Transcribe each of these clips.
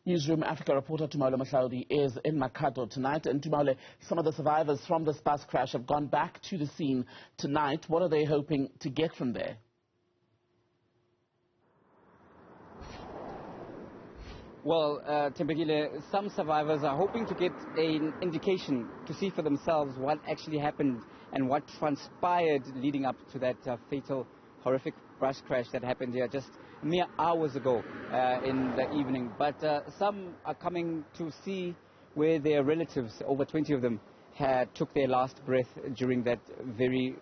Newzroom Afrika reporter Tumaole Mohlaol is in Makhado tonight. And Tumaole, some of the survivors from this bus crash have gone back to the scene tonight. What are they hoping to get from there? Well, Tembegile, some survivors are hoping to get an indication to see for themselves what actually happened and what transpired leading up to that fatal, horrific bus crash that happened here just mere hours ago in the evening. But some are coming to see where their relatives, over 20 of them, took their last breath during that very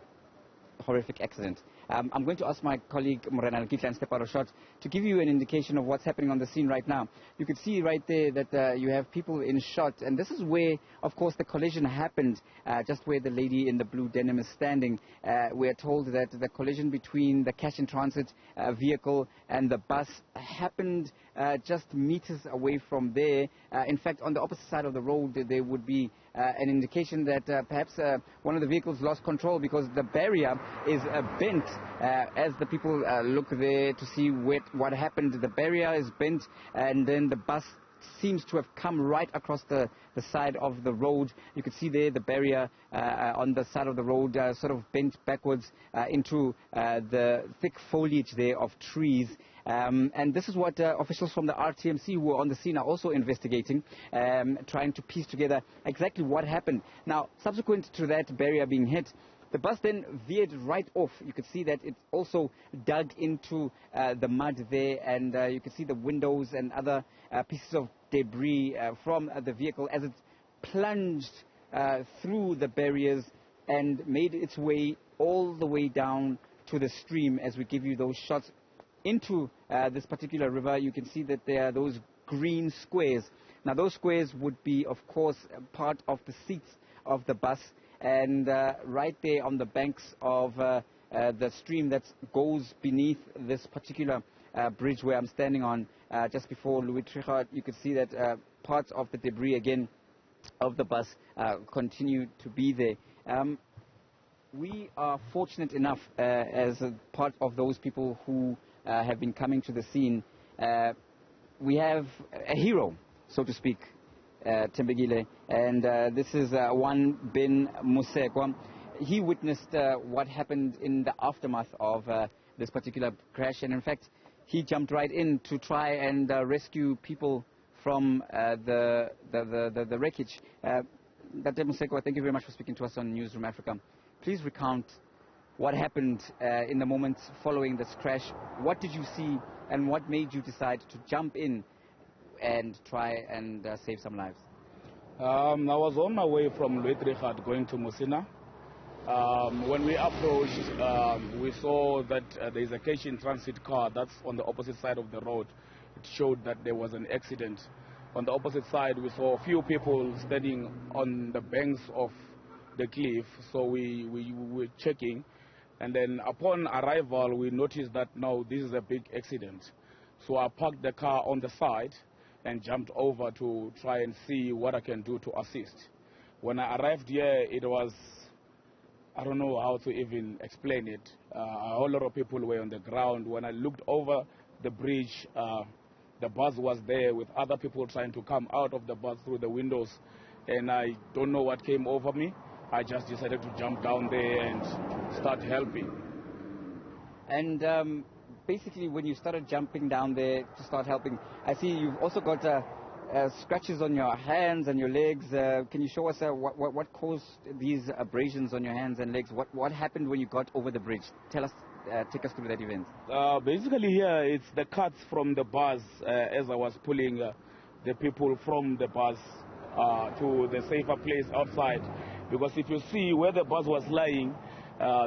horrific accident. I'm going to ask my colleague Mohlaol and step out of shot to give you an indication of what's happening on the scene right now. You could see right there that you have people in shot, and this is where, of course, the collision happened, just where the lady in the blue denim is standing. We are told that the collision between the cash in transit vehicle and the bus happened just meters away from there. In fact, on the opposite side of the road, there would be an indication that perhaps one of the vehicles lost control because the barrier is bent. As the people look there to see what happened, the barrier is bent, and then the bus seems to have come right across the side of the road. You can see there the barrier on the side of the road sort of bent backwards into the thick foliage there of trees. And this is what officials from the RTMC who are on the scene are also investigating, trying to piece together exactly what happened. Now, subsequent to that barrier being hit, the bus then veered right off. You could see that it also dug into the mud there, and you could see the windows and other pieces of debris from the vehicle as it plunged through the barriers and made its way all the way down to the stream. As we give you those shots into this particular river, you can see that there are those green squares. Now, those squares would be, of course, part of the seats of the bus. And right there on the banks of the stream that goes beneath this particular bridge where I'm standing on, just before Trichardt, you could see that parts of the debris again of the bus continue to be there. We are fortunate enough as a part of those people who have been coming to the scene. We have a hero, so to speak, Tembegile, and this is Ben Musekwa. He witnessed what happened in the aftermath of this particular crash, and in fact he jumped right in to try and rescue people from the wreckage. Dr. Musekwa, thank you very much for speaking to us on Newzroom Afrika. Please recount what happened in the moments following this crash. What did you see, and what made you decide to jump in and try and save some lives? I was on my way from Trichardt going to Musina. When we approached, we saw that there is a cash in transit car that's on the opposite side of the road. It showed that there was an accident. On the opposite side, we saw a few people standing on the banks of the cliff, so we were checking. And then upon arrival, we noticed that, no, this is a big accident. So I parked the car on the side and jumped over to try and see what I can do to assist. When I arrived here, it was, I don't know how to even explain it. A whole lot of people were on the ground. When I looked over the bridge, the bus was there with other people trying to come out of the bus through the windows. And I don't know what came over me. I just decided to jump down there and start helping. And basically, when you started jumping down there to start helping, I see you've also got scratches on your hands and your legs. Can you show us what caused these abrasions on your hands and legs? What happened when you got over the bridge? Tell us, take us through that event. Basically, here it's the cuts from the bus as I was pulling the people from the bus to the safer place outside. Because if you see where the bus was lying,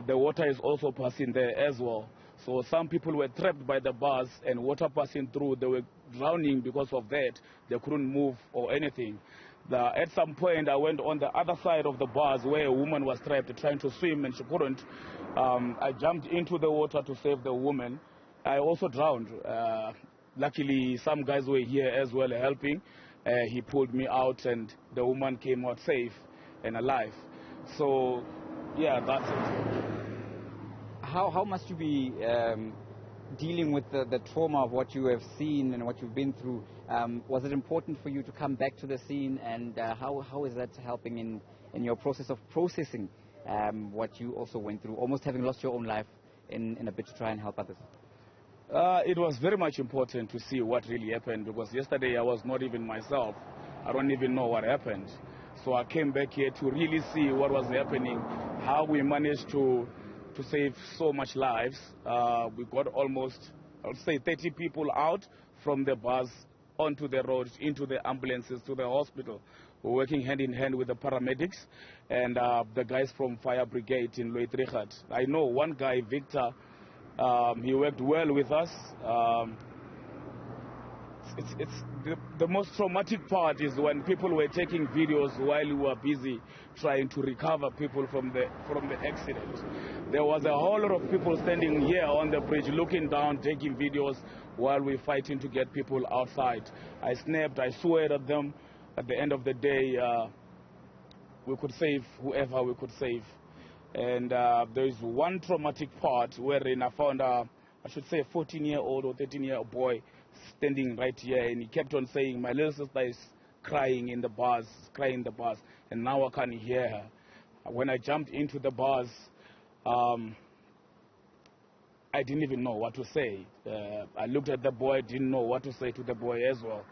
the water is also passing there as well. So some people were trapped by the bus and water passing through. They were drowning because of that. They couldn't move or anything. At some point, I went on the other side of the bus where a woman was trapped trying to swim and she couldn't. I jumped into the water to save the woman. I also drowned. Luckily, some guys were here as well helping. He pulled me out and the woman came out safe and alive. So, yeah, that's it. How must you be dealing with the trauma of what you have seen and what you've been through Was it important for you to come back to the scene, and how is that helping in your process of processing what you also went through, almost having lost your own life in a bid to try and help others? It was very much important to see what really happened, because yesterday I was not even myself. I don't even know what happened. So I came back here to really see what was happening, how we managed to save so much lives. We got almost, I would say, 30 people out from the bus onto the roads, into the ambulances, to the hospital. We're working hand in hand with the paramedics and the guys from fire brigade in Trichardt. I know one guy, Victor, he worked well with us. It's the most traumatic part is when people were taking videos while we were busy trying to recover people from the accident. There was a whole lot of people standing here on the bridge looking down, taking videos while we're fighting to get people outside. I snapped, I swore at them. At the end of the day, we could save whoever we could save. And there's one traumatic part wherein I found I should say a 14-year-old or 13-year-old boy standing right here, and he kept on saying, my little sister is crying in the bus, and now I can't hear her. When I jumped into the bus, I didn't even know what to say. I looked at the boy, didn't know what to say to the boy as well.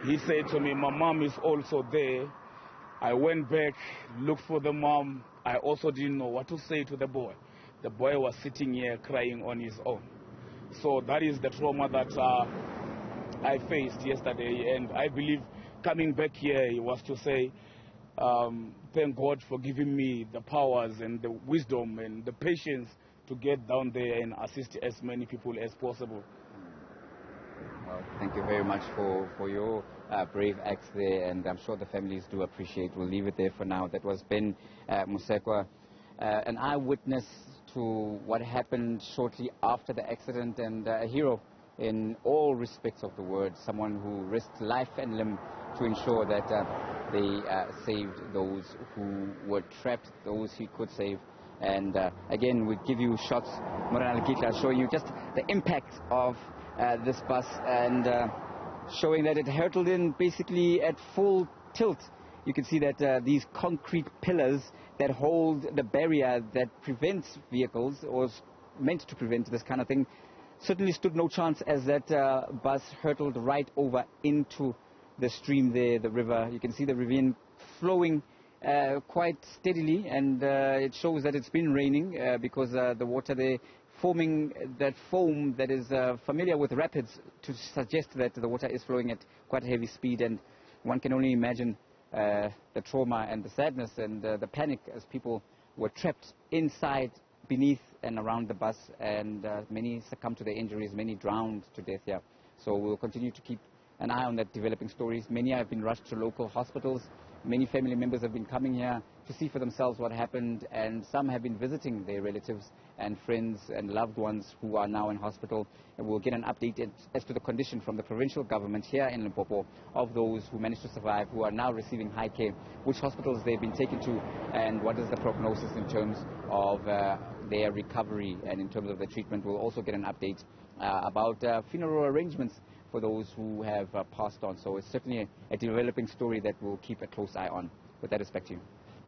He said to me, my mom is also there. I went back, looked for the mom. I also didn't know what to say to the boy. The boy was sitting here crying on his own. So that is the trauma that I faced yesterday. And I believe coming back here was to say, thank God for giving me the powers and the wisdom and the patience to get down there and assist as many people as possible. Well, thank you very much for your brave acts there, and I'm sure the families do appreciate. We'll leave it there for now. That was Ben Musekwa, an eyewitness to what happened shortly after the accident, and a hero in all respects of the word, someone who risked life and limb to ensure that they saved those who were trapped, those he could save. And again, we give you shots, Mohlaol, showing you just the impact of this bus, and showing that it hurtled in basically at full tilt. You can see that these concrete pillars that hold the barrier that prevents vehicles, or is meant to prevent this kind of thing, certainly stood no chance as that bus hurtled right over into the stream there, the river. You can see the ravine flowing quite steadily, and it shows that it's been raining because the water there forming that foam that is familiar with rapids, to suggest that the water is flowing at quite a heavy speed. And one can only imagine the trauma and the sadness and the panic as people were trapped inside, beneath and around the bus, and many succumbed to their injuries, many drowned to death here. So we'll continue to keep an eye on that developing stories. Many have been rushed to local hospitals. Many family members have been coming here to see for themselves what happened, and some have been visiting their relatives and friends and loved ones who are now in hospital. And we'll get an update as to the condition from the provincial government here in Limpopo of those who managed to survive, who are now receiving high care, which hospitals they've been taken to, and what is the prognosis in terms of their recovery and in terms of the treatment. We'll also get an update about funeral arrangements for those who have passed on. So it's certainly a developing story that we'll keep a close eye on. With that, respect to you.